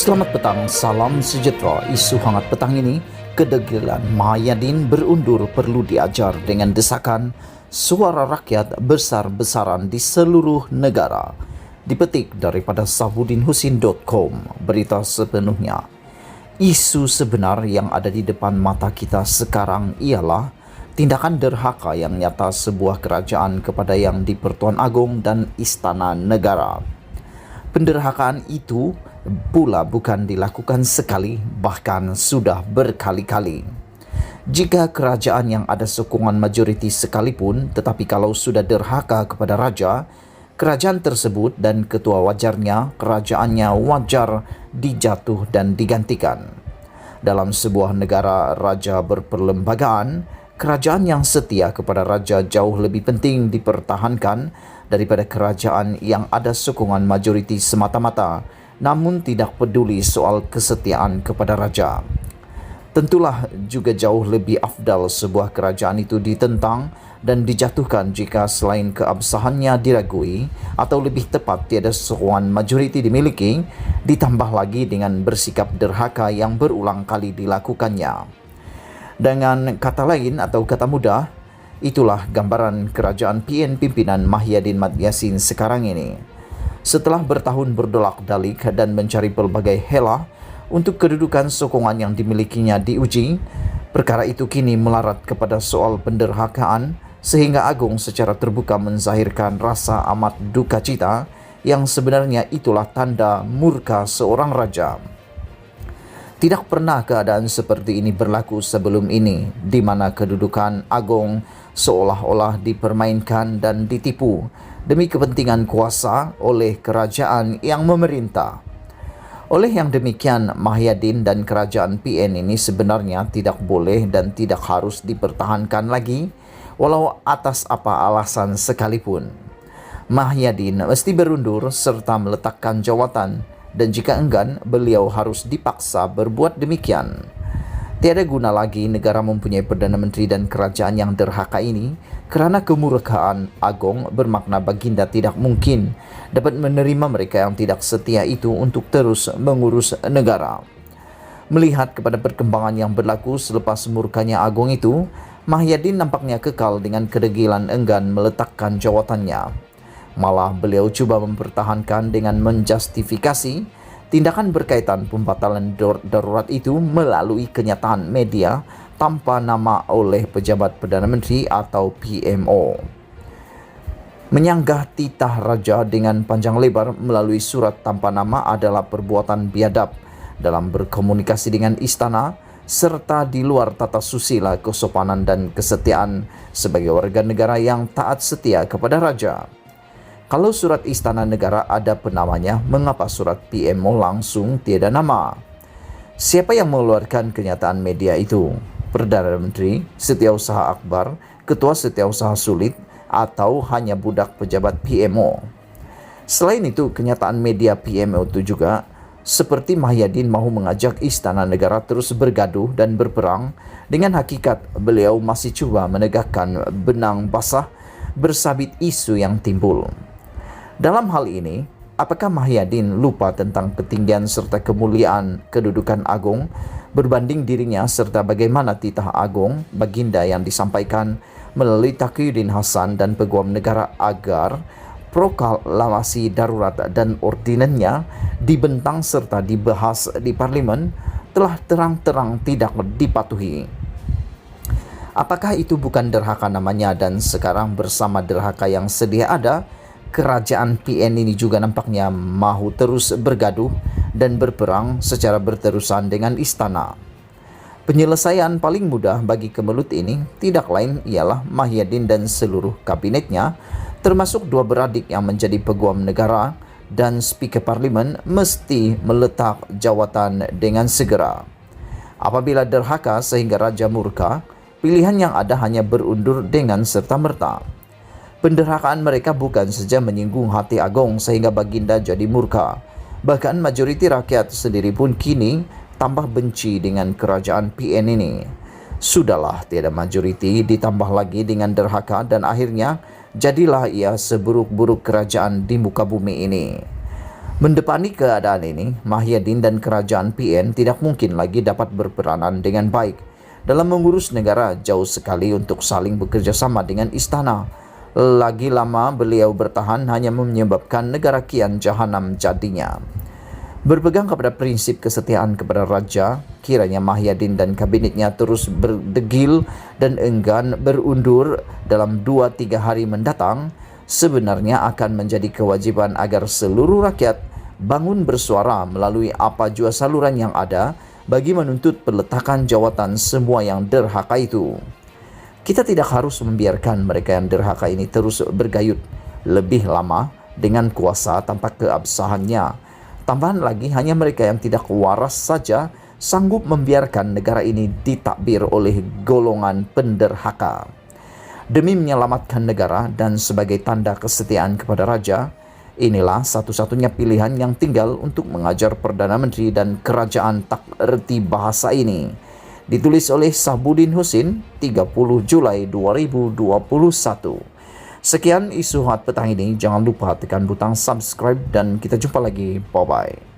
Selamat petang, salam sejahtera. Isu hangat petang ini, kedegilan Mahyadin berundur perlu diajar dengan desakan suara rakyat besar-besaran di seluruh negara. Dipetik daripada sahbudinhusin.com, berita sepenuhnya. Isu sebenar yang ada di depan mata kita sekarang ialah tindakan derhaka yang nyata sebuah kerajaan kepada yang di-Pertuan Agong dan Istana Negara. Penderhakaan itu pula bukan dilakukan sekali, bahkan sudah berkali-kali. Jika kerajaan yang ada sokongan majoriti sekalipun, tetapi kalau sudah derhaka kepada raja, kerajaan tersebut dan ketua wajarnya, kerajaannya wajar dijatuh dan digantikan. Dalam sebuah negara raja berperlembagaan, kerajaan yang setia kepada raja jauh lebih penting dipertahankan daripada kerajaan yang ada sokongan majoriti semata-mata, namun tidak peduli soal kesetiaan kepada raja. Tentulah juga jauh lebih afdal sebuah kerajaan itu ditentang dan dijatuhkan jika selain keabsahannya diragui atau lebih tepat tiada sokongan majoriti dimiliki, ditambah lagi dengan bersikap derhaka yang berulang kali dilakukannya. Dengan kata lain atau kata mudah, itulah gambaran kerajaan PN pimpinan Mahyadin Mat Yassin sekarang ini. Setelah bertahun berdolak-dalik dan mencari pelbagai helah untuk kedudukan sokongan yang dimilikinya diuji, perkara itu kini melarat kepada soal penderhakaan sehingga Agong secara terbuka menzahirkan rasa amat duka cita yang sebenarnya itulah tanda murka seorang raja. Tidak pernah keadaan seperti ini berlaku sebelum ini, di mana kedudukan Agong seolah-olah dipermainkan dan ditipu demi kepentingan kuasa oleh kerajaan yang memerintah. Oleh yang demikian, Mahyadin dan kerajaan PN ini sebenarnya tidak boleh dan tidak harus dipertahankan lagi, walau atas apa alasan sekalipun. Mahyadin mesti berundur serta meletakkan jawatan, dan jika enggan, beliau harus dipaksa berbuat demikian. Tiada guna lagi negara mempunyai Perdana Menteri dan kerajaan yang derhaka ini, kerana kemurkaan Agong bermakna baginda tidak mungkin dapat menerima mereka yang tidak setia itu untuk terus mengurus negara. Melihat kepada perkembangan yang berlaku selepas murkanya Agong itu, Mahyadin nampaknya kekal dengan kedegilan enggan meletakkan jawatannya. Malah beliau cuba mempertahankan dengan menjustifikasi tindakan berkaitan pembatalan darurat itu melalui kenyataan media tanpa nama oleh pejabat Perdana Menteri atau PMO. Menyanggah titah raja dengan panjang lebar melalui surat tanpa nama adalah perbuatan biadab dalam berkomunikasi dengan istana serta di luar tata susila kesopanan dan kesetiaan sebagai warga negara yang taat setia kepada raja. Kalau surat Istana Negara ada penamanya, mengapa surat PMO langsung tiada nama? Siapa yang mengeluarkan kenyataan media itu? Perdana Menteri, Setiausaha Akbar, Ketua Setiausaha Sulit, atau hanya budak pejabat PMO? Selain itu, kenyataan media PMO itu juga seperti Mahyadin mahu mengajak Istana Negara terus bergaduh dan berperang, dengan hakikat beliau masih cuba menegakkan benang basah bersabit isu yang timbul. Dalam hal ini, apakah Mahyadin lupa tentang ketinggian serta kemuliaan kedudukan Agong berbanding dirinya serta bagaimana titah Agong baginda yang disampaikan melalui Taqiyuddin Hasan dan Peguam Negara agar proklamasi darurat dan ordinannya dibentang serta dibahas di parlimen telah terang-terang tidak dipatuhi? Apakah itu bukan derhaka namanya, dan sekarang bersama derhaka yang sedia ada, kerajaan PN ini juga nampaknya mahu terus bergaduh dan berperang secara berterusan dengan istana. Penyelesaian paling mudah bagi kemelut ini tidak lain ialah Mahyadin dan seluruh kabinetnya, termasuk dua beradik yang menjadi peguam negara dan speaker parlimen, mesti meletak jawatan dengan segera. Apabila derhaka sehingga raja murka, pilihan yang ada hanya berundur dengan serta-merta. Penderhakaan mereka bukan saja menyinggung hati Agong sehingga baginda jadi murka. Bahkan majoriti rakyat sendiri pun kini tambah benci dengan kerajaan PN ini. Sudahlah, tiada majoriti ditambah lagi dengan derhaka dan akhirnya jadilah ia seburuk-buruk kerajaan di muka bumi ini. Mendepani keadaan ini, Mahyadin dan kerajaan PN tidak mungkin lagi dapat berperanan dengan baik dalam mengurus negara, jauh sekali untuk saling bekerja sama dengan istana. Lagi lama beliau bertahan hanya menyebabkan negara kian jahanam jadinya. Berpegang kepada prinsip kesetiaan kepada raja, kiranya Mahyadin dan kabinetnya terus berdegil dan enggan berundur dalam 2-3 hari mendatang, sebenarnya akan menjadi kewajiban agar seluruh rakyat bangun bersuara melalui apa jua saluran yang ada bagi menuntut peletakan jawatan semua yang derhaka itu. Kita tidak harus membiarkan mereka yang derhaka ini terus bergayut lebih lama dengan kuasa tanpa keabsahannya. Tambahan lagi, hanya mereka yang tidak waras saja sanggup membiarkan negara ini ditakbir oleh golongan penderhaka. Demi menyelamatkan negara dan sebagai tanda kesetiaan kepada raja, inilah satu-satunya pilihan yang tinggal untuk mengajar Perdana Menteri dan kerajaan tak erti bahasa ini. Ditulis oleh Sahbudin Husin, 30 Julai 2021. Sekian isu hot petang ini. Jangan lupa tekan butang subscribe dan kita jumpa lagi. Bye-bye.